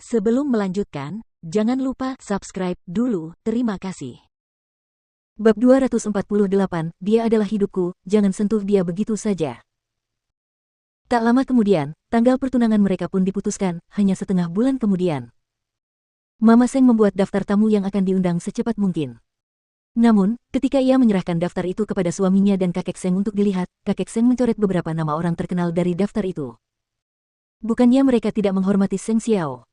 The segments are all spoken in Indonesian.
Sebelum melanjutkan, jangan lupa subscribe dulu, terima kasih. Bab 248, Dia adalah hidupku, jangan sentuh dia begitu saja. Tak lama kemudian, tanggal pertunangan mereka pun diputuskan, hanya setengah bulan kemudian. Mama Seng membuat daftar tamu yang akan diundang secepat mungkin. Namun, ketika ia menyerahkan daftar itu kepada suaminya dan kakek Seng untuk dilihat, kakek Seng mencoret beberapa nama orang terkenal dari daftar itu. Bukannya mereka tidak menghormati Seng Xiao.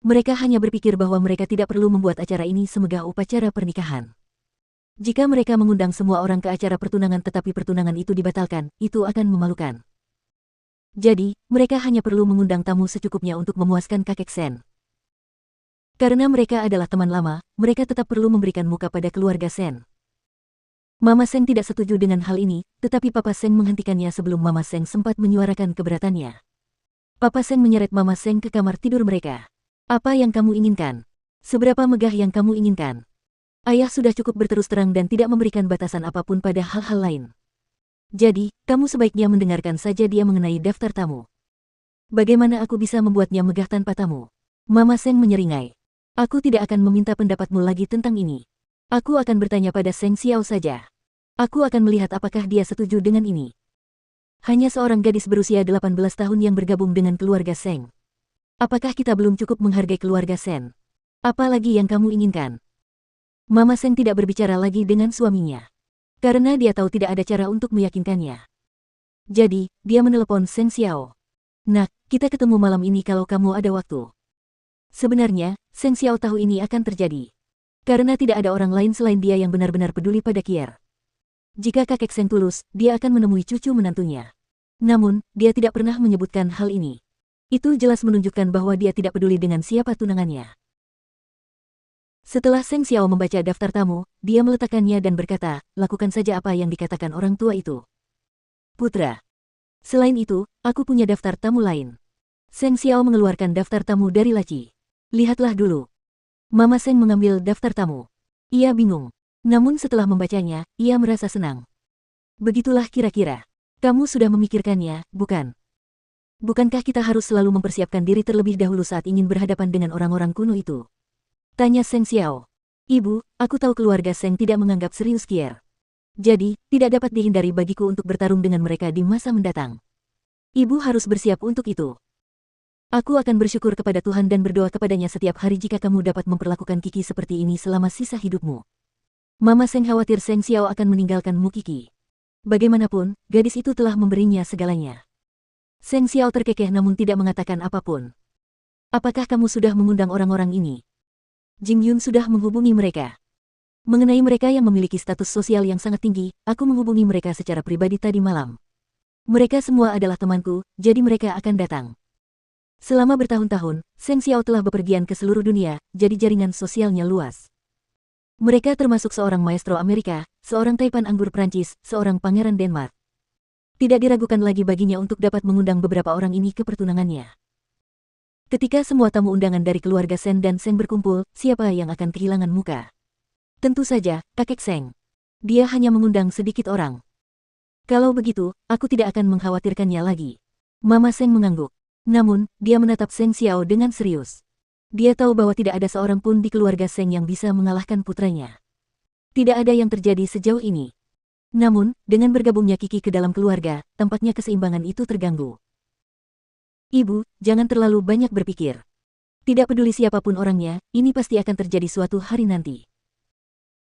Mereka hanya berpikir bahwa mereka tidak perlu membuat acara ini semegah upacara pernikahan. Jika mereka mengundang semua orang ke acara pertunangan tetapi pertunangan itu dibatalkan, itu akan memalukan. Jadi, mereka hanya perlu mengundang tamu secukupnya untuk memuaskan kakek Sen. Karena mereka adalah teman lama, mereka tetap perlu memberikan muka pada keluarga Sen. Mama Seng tidak setuju dengan hal ini, tetapi Papa Seng menghentikannya sebelum Mama Seng sempat menyuarakan keberatannya. Papa Seng menyeret Mama Seng ke kamar tidur mereka. Apa yang kamu inginkan? Seberapa megah yang kamu inginkan? Ayah sudah cukup berterus terang dan tidak memberikan batasan apapun pada hal-hal lain. Jadi, kamu sebaiknya mendengarkan saja dia mengenai daftar tamu. Bagaimana aku bisa membuatnya megah tanpa tamu? Mama Seng menyeringai. Aku tidak akan meminta pendapatmu lagi tentang ini. Aku akan bertanya pada Seng Xiao saja. Aku akan melihat apakah dia setuju dengan ini. Hanya seorang gadis berusia 18 tahun yang bergabung dengan keluarga Seng. Apakah kita belum cukup menghargai keluarga Sen? Apa lagi yang kamu inginkan? Mama Seng tidak berbicara lagi dengan suaminya. Karena dia tahu tidak ada cara untuk meyakinkannya. Jadi, dia menelepon Seng Xiao. Nak, kita ketemu malam ini kalau kamu ada waktu. Sebenarnya, Seng Xiao tahu ini akan terjadi. Karena tidak ada orang lain selain dia yang benar-benar peduli pada Kier. Jika kakek Seng tulus, dia akan menemui cucu menantunya. Namun, dia tidak pernah menyebutkan hal ini. Itu jelas menunjukkan bahwa dia tidak peduli dengan siapa tunangannya. Setelah Seng Xiao membaca daftar tamu, dia meletakkannya dan berkata, lakukan saja apa yang dikatakan orang tua itu. Putra. Selain itu, aku punya daftar tamu lain. Seng Xiao mengeluarkan daftar tamu dari laci. Lihatlah dulu. Mama Seng mengambil daftar tamu. Ia bingung. Namun setelah membacanya, ia merasa senang. Begitulah kira-kira. Kamu sudah memikirkannya, bukan? Bukankah kita harus selalu mempersiapkan diri terlebih dahulu saat ingin berhadapan dengan orang-orang kuno itu? Tanya Seng Xiao. Ibu, aku tahu keluarga Seng tidak menganggap serius Kier. Jadi, tidak dapat dihindari bagiku untuk bertarung dengan mereka di masa mendatang. Ibu harus bersiap untuk itu. Aku akan bersyukur kepada Tuhan dan berdoa kepadanya setiap hari jika kamu dapat memperlakukan Kiki seperti ini selama sisa hidupmu. Mama Seng khawatir Seng Xiao akan meninggalkanmu Kiki. Bagaimanapun, gadis itu telah memberinya segalanya. Seng Xiao terkekeh namun tidak mengatakan apapun. Apakah kamu sudah mengundang orang-orang ini? Jing Yun sudah menghubungi mereka. Mengenai mereka yang memiliki status sosial yang sangat tinggi, aku menghubungi mereka secara pribadi tadi malam. Mereka semua adalah temanku, jadi mereka akan datang. Selama bertahun-tahun, Seng Xiao telah bepergian ke seluruh dunia, jadi jaringan sosialnya luas. Mereka termasuk seorang maestro Amerika, seorang taipan anggur Prancis, seorang pangeran Denmark. Tidak diragukan lagi baginya untuk dapat mengundang beberapa orang ini ke pertunangannya. Ketika semua tamu undangan dari keluarga Sen dan Seng berkumpul, siapa yang akan kehilangan muka? Tentu saja, kakek Seng. Dia hanya mengundang sedikit orang. Kalau begitu, aku tidak akan mengkhawatirkannya lagi. Mama Seng mengangguk. Namun, dia menatap Seng Xiao dengan serius. Dia tahu bahwa tidak ada seorang pun di keluarga Seng yang bisa mengalahkan putranya. Tidak ada yang terjadi sejauh ini. Namun, dengan bergabungnya Kiki ke dalam keluarga, tampaknya keseimbangan itu terganggu. Ibu, jangan terlalu banyak berpikir. Tidak peduli siapapun orangnya, ini pasti akan terjadi suatu hari nanti.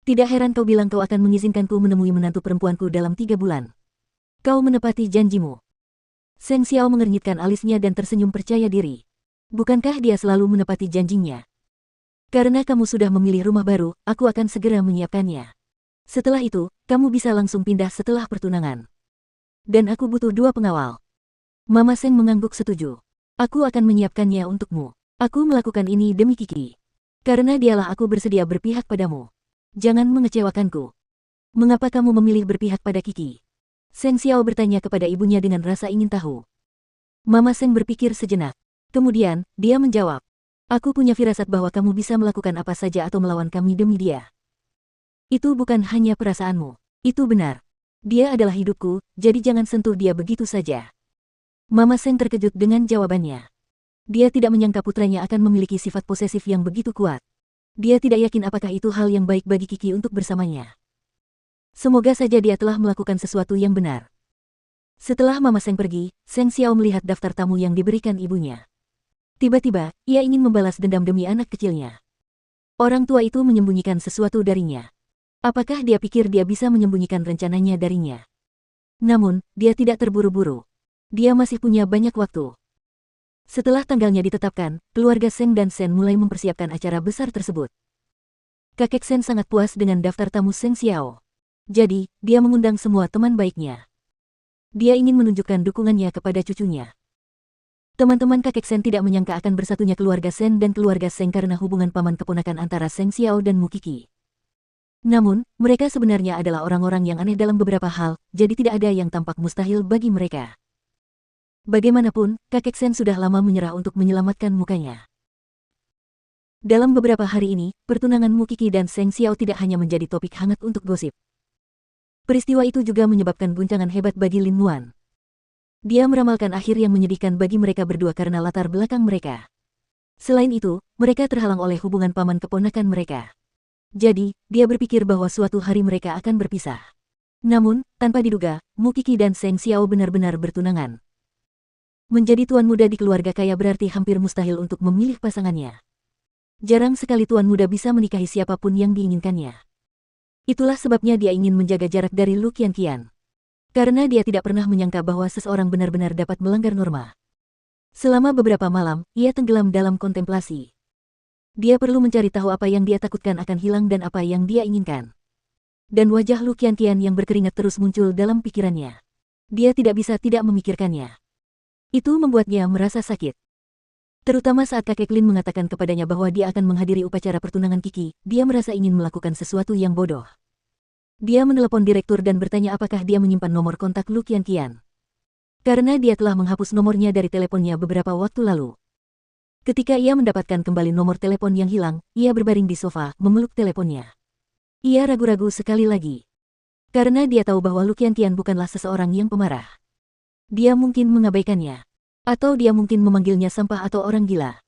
Tidak heran kau bilang kau akan mengizinkanku menemui menantu perempuanku dalam 3 bulan. Kau menepati janjimu. Seng Xiao mengernyitkan alisnya dan tersenyum percaya diri. Bukankah dia selalu menepati janjinya? Karena kamu sudah memilih rumah baru, aku akan segera menyiapkannya. Setelah itu, kamu bisa langsung pindah setelah pertunangan. Dan aku butuh 2 pengawal. Mama Seng mengangguk setuju. Aku akan menyiapkannya untukmu. Aku melakukan ini demi Kiki. Karena dialah aku bersedia berpihak padamu. Jangan mengecewakanku. Mengapa kamu memilih berpihak pada Kiki? Seng Xiao bertanya kepada ibunya dengan rasa ingin tahu. Mama Seng berpikir sejenak. Kemudian, dia menjawab. Aku punya firasat bahwa kamu bisa melakukan apa saja atau melawan kami demi dia. Itu bukan hanya perasaanmu. Itu benar. Dia adalah hidupku, jadi jangan sentuh dia begitu saja. Mama Seng terkejut dengan jawabannya. Dia tidak menyangka putranya akan memiliki sifat posesif yang begitu kuat. Dia tidak yakin apakah itu hal yang baik bagi Kiki untuk bersamanya. Semoga saja dia telah melakukan sesuatu yang benar. Setelah Mama Seng pergi, Seng Xiao melihat daftar tamu yang diberikan ibunya. Tiba-tiba, ia ingin membalas dendam demi anak kecilnya. Orang tua itu menyembunyikan sesuatu darinya. Apakah dia pikir dia bisa menyembunyikan rencananya darinya? Namun, dia tidak terburu-buru. Dia masih punya banyak waktu. Setelah tanggalnya ditetapkan, keluarga Seng dan Sen mulai mempersiapkan acara besar tersebut. Kakek Sen sangat puas dengan daftar tamu Seng Xiao. Jadi, dia mengundang semua teman baiknya. Dia ingin menunjukkan dukungannya kepada cucunya. Teman-teman kakek Sen tidak menyangka akan bersatunya keluarga Sen dan keluarga Seng karena hubungan paman keponakan antara Seng Xiao dan Mukiki. Namun, mereka sebenarnya adalah orang-orang yang aneh dalam beberapa hal, jadi tidak ada yang tampak mustahil bagi mereka. Bagaimanapun, kakek Sen sudah lama menyerah untuk menyelamatkan mukanya. Dalam beberapa hari ini, pertunangan Mukiki dan Seng Xiao tidak hanya menjadi topik hangat untuk gosip. Peristiwa itu juga menyebabkan guncangan hebat bagi Lin Muan. Dia meramalkan akhir yang menyedihkan bagi mereka berdua karena latar belakang mereka. Selain itu, mereka terhalang oleh hubungan paman keponakan mereka. Jadi, dia berpikir bahwa suatu hari mereka akan berpisah. Namun, tanpa diduga, Mukiki dan Seng Xiao benar-benar bertunangan. Menjadi tuan muda di keluarga kaya berarti hampir mustahil untuk memilih pasangannya. Jarang sekali tuan muda bisa menikahi siapapun yang diinginkannya. Itulah sebabnya dia ingin menjaga jarak dari Lu Qianqian. Karena dia tidak pernah menyangka bahwa seseorang benar-benar dapat melanggar norma. Selama beberapa malam, ia tenggelam dalam kontemplasi. Dia perlu mencari tahu apa yang dia takutkan akan hilang dan apa yang dia inginkan. Dan wajah Lu Qianqian yang berkeringat terus muncul dalam pikirannya. Dia tidak bisa tidak memikirkannya. Itu membuatnya merasa sakit. Terutama saat kakek Lin mengatakan kepadanya bahwa dia akan menghadiri upacara pertunangan Kiki, dia merasa ingin melakukan sesuatu yang bodoh. Dia menelepon direktur dan bertanya apakah dia menyimpan nomor kontak Lu Qianqian. Karena dia telah menghapus nomornya dari teleponnya beberapa waktu lalu. Ketika ia mendapatkan kembali nomor telepon yang hilang, ia berbaring di sofa, memeluk teleponnya. Ia ragu-ragu sekali lagi. Karena dia tahu bahwa Lu Qianqian bukanlah seseorang yang pemarah. Dia mungkin mengabaikannya. Atau dia mungkin memanggilnya sampah atau orang gila.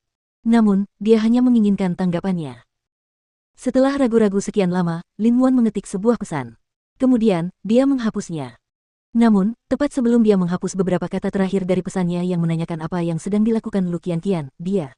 Namun, dia hanya menginginkan tanggapannya. Setelah ragu-ragu sekian lama, Lin Muan mengetik sebuah pesan. Kemudian, dia menghapusnya. Namun, tepat sebelum dia menghapus beberapa kata terakhir dari pesannya yang menanyakan apa yang sedang dilakukan Lu Qianqian, dia